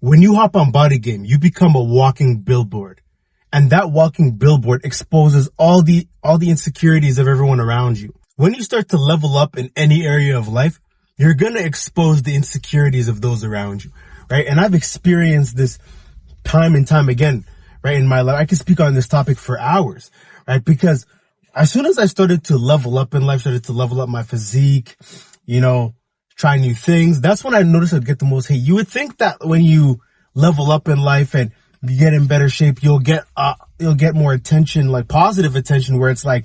When you hop on Bodygame, you become a walking billboard. And that walking billboard exposes all the insecurities of everyone around you. When you start to level up in any area of life, you're going to expose the insecurities of those around you, right? And I've experienced this time and time again, right, in my life. I can speak on this topic for hours, right? Because as soon as I started to level up in life, started to level up my physique, try new things, that's when I noticed I'd get the most hate. You would think that when you level up in life and you get in better shape, you'll get more attention, like positive attention, where it's like,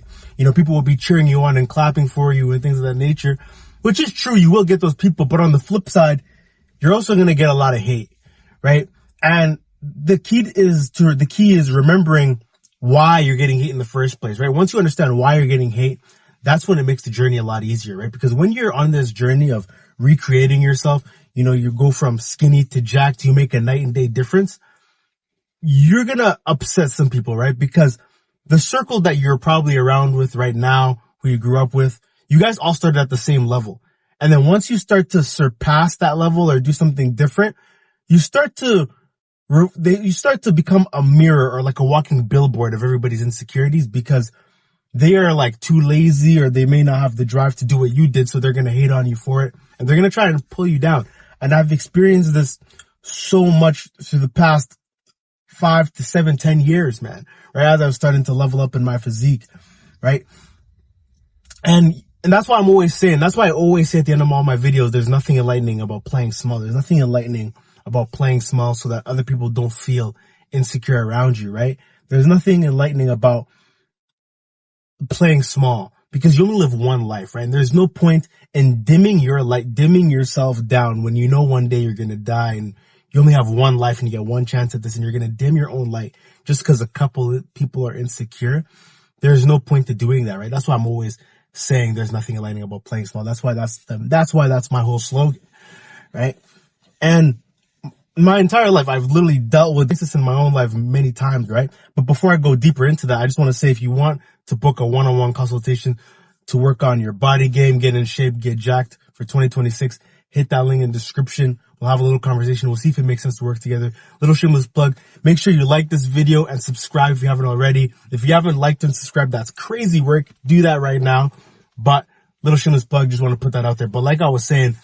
people will be cheering you on and clapping for you and things of that nature, which is true. You will get those people, but on the flip side, you're also going to get a lot of hate, right? And the key is remembering why you're getting hate in the first place, right? Once you understand why you're getting hate, that's when it makes the journey a lot easier, right? Because when you're on this journey of recreating yourself, you go from skinny to jacked, you make a night and day difference, you're going to upset some people, right? Because the circle that you're probably around with right now, who you grew up with, you guys all started at the same level. And then once you start to surpass that level or do something different, you start to become a mirror or like a walking billboard of everybody's insecurities, because they are like too lazy, or they may not have the drive to do what you did. So they're going to hate on you for it, and they're going to try and pull you down. And I've experienced this so much through the past 5 to 7, 10 years, man, right? As I was starting to level up in my physique, right? And that's why that's why I always say at the end of all my videos, there's nothing enlightening about playing small. There's nothing enlightening about playing small so that other people don't feel insecure around you, right? There's nothing enlightening about playing small, because you only live one life, right? And there's no point in dimming your light, dimming yourself down when one day you're going to die and you only have one life and you get one chance at this, and you're going to dim your own light just because a couple of people are insecure. There's no point to doing that, right? That's why I'm always saying there's nothing enlightening about playing small. That's why that's my whole slogan, right? And my entire life, I've literally dealt with this in my own life many times, right? But before I go deeper into that, I just want to say, if you want to book a one-on-one consultation to work on your body game, get in shape, get jacked for 2026, hit that link in the description. We'll have a little conversation. We'll see if it makes sense to work together. Little shameless plug. Make sure you like this video and subscribe if you haven't already. If you haven't liked and subscribed, that's crazy work. Do that right now. But little shameless plug, just want to put that out there. But like I was saying,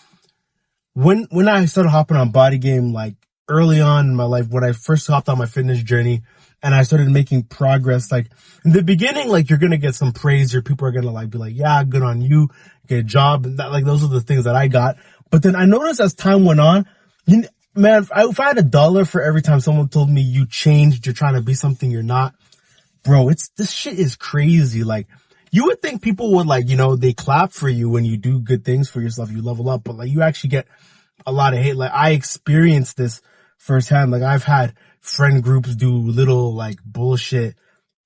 when I started hopping on Bodygame, like early on in my life, when I first hopped on my fitness journey and I started making progress, like in the beginning, like you're going to get some praise. Your people are going to like be like, yeah, good on you, get a job. And that, like, those are the things that I got. But then I noticed as time went on, man, if I had $1 for every time someone told me you changed, you're trying to be something you're not, bro, this shit is crazy. Like, you would think people would like, they clap for you when you do good things for yourself, you level up, but like you actually get a lot of hate. Like, I experienced this firsthand. Like, I've had friend groups do little like bullshit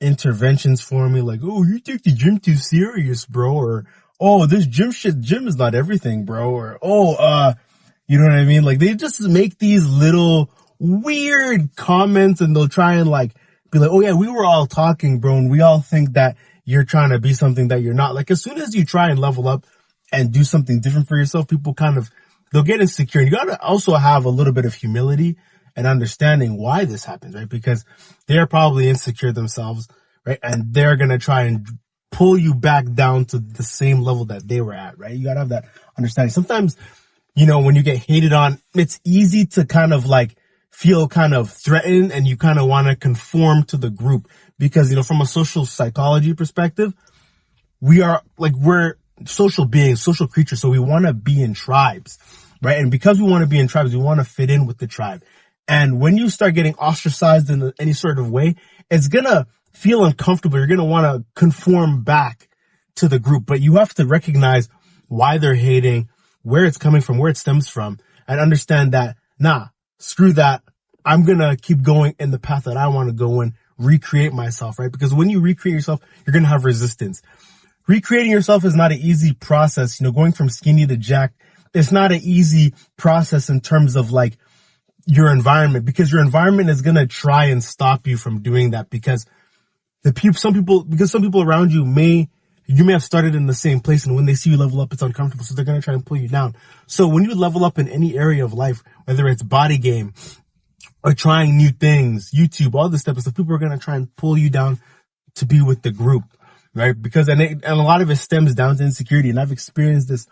interventions for me. Like, oh, you take the gym too serious, bro. Or, oh, this gym is not everything, bro. Or, oh, you know what I mean? Like, they just make these little weird comments, and they'll try and like be like, oh yeah, we were all talking, bro, and we all think that you're trying to be something that you're not. Like, as soon as you try and level up and do something different for yourself, people they'll get insecure. And you gotta also have a little bit of humility and understanding why this happens, right? Because they're probably insecure themselves, right? And they're gonna try and pull you back down to the same level that they were at, right? You gotta have that understanding. Sometimes, when you get hated on, it's easy to kind of like feel kind of threatened, and you kind of want to conform to the group, because, from a social psychology perspective, we're social beings, social creatures. So we want to be in tribes, right? And because we want to be in tribes, we want to fit in with the tribe. And when you start getting ostracized in any sort of way, it's going to feel uncomfortable. You're going to want to conform back to the group, but you have to recognize why they're hating, where it's coming from, where it stems from, and understand that, nah, screw that. I'm going to keep going in the path that I want to go in, recreate myself, right? Because when you recreate yourself, you're going to have resistance. Recreating yourself is not an easy process. Going from skinny to jacked, it's not an easy process in terms of like your environment, because your environment is going to try and stop you from doing that, because some people around you may have started in the same place, and when they see you level up, it's uncomfortable. So they're going to try and pull you down. So when you level up in any area of life, whether it's body game, or trying new things, YouTube, all this stuff. So people are going to try and pull you down to be with the group, right? Because, and a lot of it stems down to insecurity. And I've experienced this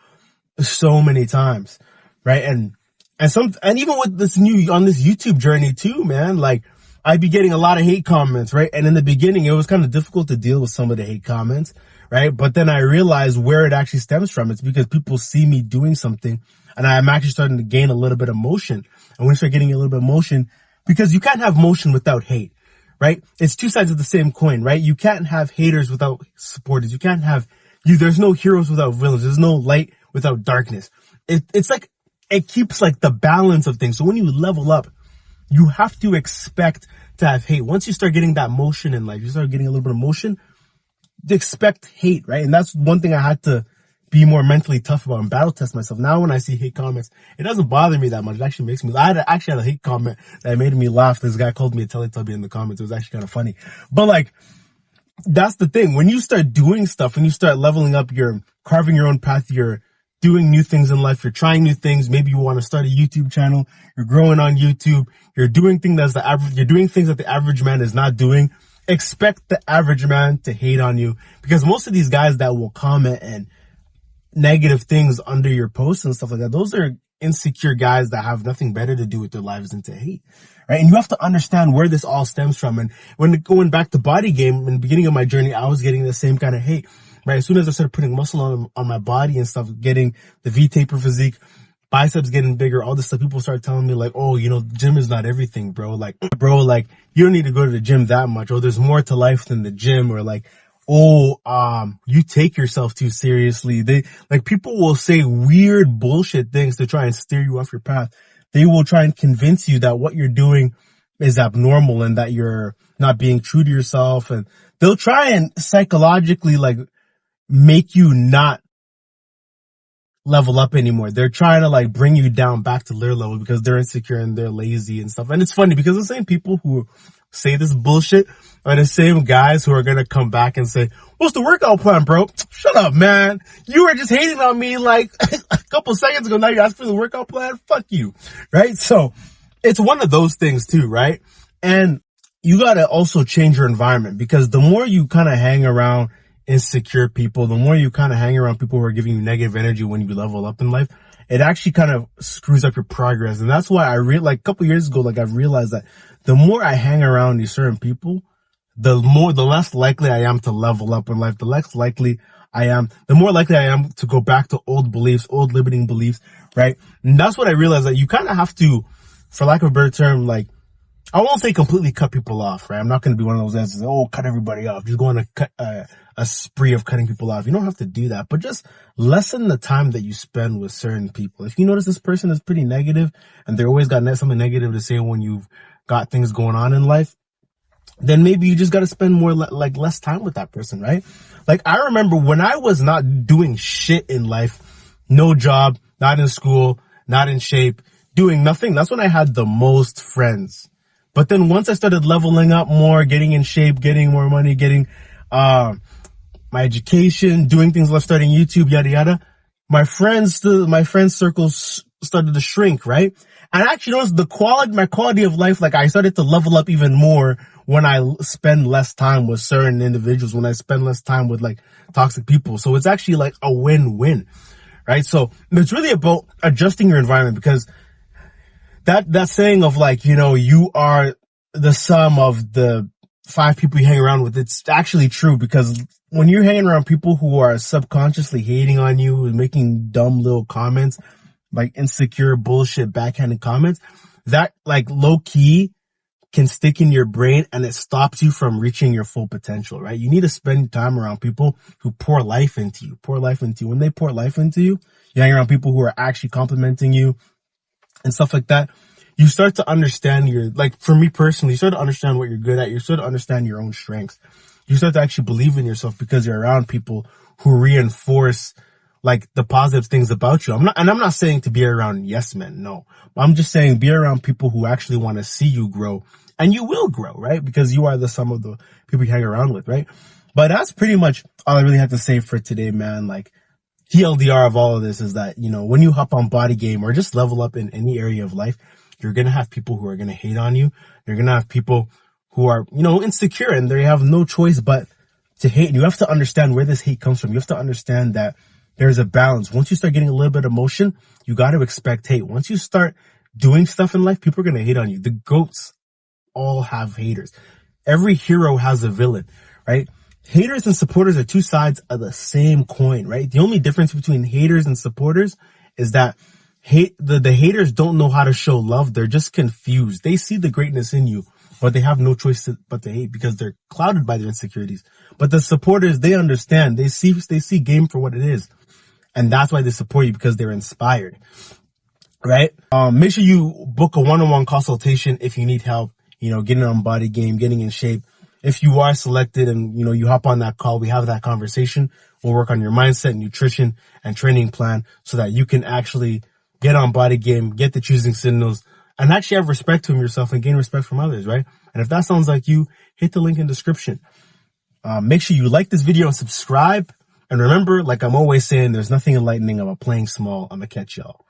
so many times, right? And even with this on this YouTube journey too, man, like I'd be getting a lot of hate comments, right? And in the beginning, it was kind of difficult to deal with some of the hate comments, right? But then I realized where it actually stems from. It's because people see me doing something and I'm actually starting to gain a little bit of motion. And when you start getting a little bit of motion, because you can't have motion without hate, right? It's two sides of the same coin, right? You can't have haters without supporters. You can't have there's no heroes without villains. There's no light without darkness. It's like, it keeps like the balance of things. So when you level up, you have to expect to have hate. Once you start getting that motion in life, you start getting a little bit of motion, expect hate, right? And that's one thing I had to be more mentally tough about and battle test myself. Now when I see hate comments, it doesn't bother me that much. It actually makes me, I actually had a hate comment that made me laugh. This guy called me a Teletubby in the comments. It was actually kind of funny. But like, that's the thing. When you start doing stuff, when you start leveling up, you're carving your own path, you're doing new things in life, you're trying new things. Maybe you want to start a YouTube channel, you're growing on YouTube, you're doing things you're doing things that the average man is not doing. Expect the average man to hate on you, because most of these guys that will comment and negative things under your posts and stuff like that, those are insecure guys that have nothing better to do with their lives than to hate, right? And you have to understand where this all stems from. And when going back to Bodygame, in the beginning of my journey, I was getting the same kind of hate, right? As soon as I started putting muscle on my body and stuff, getting the V-taper physique, biceps getting bigger, all this stuff, people start telling me like, oh, gym is not everything, bro. Like, you don't need to go to the gym that much. Or there's more to life than the gym. Or like, you take yourself too seriously. People will say weird bullshit things to try and steer you off your path. They will try and convince you that what you're doing is abnormal and that you're not being true to yourself. And they'll try and psychologically make you not level up anymore. They're trying to bring you down back to their level because they're insecure and they're lazy and stuff. And it's funny because the same people who say this bullshit are the same guys who are going to come back and say, what's the workout plan, bro? Shut up, man. You were just hating on me a couple seconds ago. Now you ask for the workout plan? Fuck you. Right? So it's one of those things too, right? And you got to also change your environment, because the more you kind of hang around insecure people, the more you kind of hang around people who are giving you negative energy when you level up in life, it actually kind of screws up your progress. And that's why a couple years ago, I've realized that the more I hang around these certain people, the less likely I am to level up in life, the more likely I am to go back to old beliefs, old limiting beliefs, right? And that's what I realized, that you kind of have to, for lack of a better term, I won't say completely cut people off, right? I'm not going to be one of those guys that say, cut everybody off. Just going to cut a spree of cutting people off. You don't have to do that, but just lessen the time that you spend with certain people. If you notice this person is pretty negative and they always got something negative to say when you've got things going on in life, then maybe you just got to spend more, less time with that person, right? I remember when I was not doing shit in life, no job, not in school, not in shape, doing nothing, that's when I had the most friends. But then once I started leveling up more, getting in shape, getting more money, getting my education, doing things like starting YouTube, yada yada, my friends circles started to shrink, right? And I actually noticed my quality of life, I started to level up even more when I spend less time with certain individuals, when I spend less time with toxic people. So it's actually a win-win, right? So it's really about adjusting your environment, because that saying of you are the sum of the 5 people you hang around with, it's actually true, because when you're hanging around people who are subconsciously hating on you and making dumb little comments, insecure bullshit backhanded comments, that low key can stick in your brain and it stops you from reaching your full potential, right? You need to spend time around people who pour life into you. When they pour life into you, you hang around people who are actually complimenting you and stuff like that. You start to understand for me personally, you start to understand what you're good at. You start to understand your own strengths. You start to actually believe in yourself because you're around people who reinforce the positive things about you. I'm not saying to be around yes men, no. I'm just saying be around people who actually want to see you grow, and you will grow, right? Because you are the sum of the people you hang around with, right? But that's pretty much all I really have to say for today, man. TLDR of all of this is that, when you hop on Bodygame or just level up in any area of life, you're going to have people who are going to hate on you. You're going to have people who are, insecure, and they have no choice but to hate. And you have to understand where this hate comes from. You have to understand that there's a balance. Once you start getting a little bit of emotion, you got to expect hate. Once you start doing stuff in life, people are going to hate on you. The GOATs all have haters. Every hero has a villain, right? Haters and supporters are two sides of the same coin, right? The only difference between haters and supporters is that the haters don't know how to show love. They're just confused. They see the greatness in you, but they have no choice but to hate because they're clouded by their insecurities. But the supporters, they understand. They see game for what it is. And that's why they support you, because they're inspired, right? Make sure you book a one-on-one consultation if you need help, getting on Bodygame, getting in shape. If you are selected and, you hop on that call, we have that conversation. We'll work on your mindset, nutrition, and training plan so that you can actually get on Bodygame, get the choosing signals, and actually have respect from yourself and gain respect from others, right? And if that sounds like you, hit the link in the description. Make sure you like this video and subscribe. And remember, like I'm always saying, there's nothing enlightening about playing small. I'm gonna catch y'all.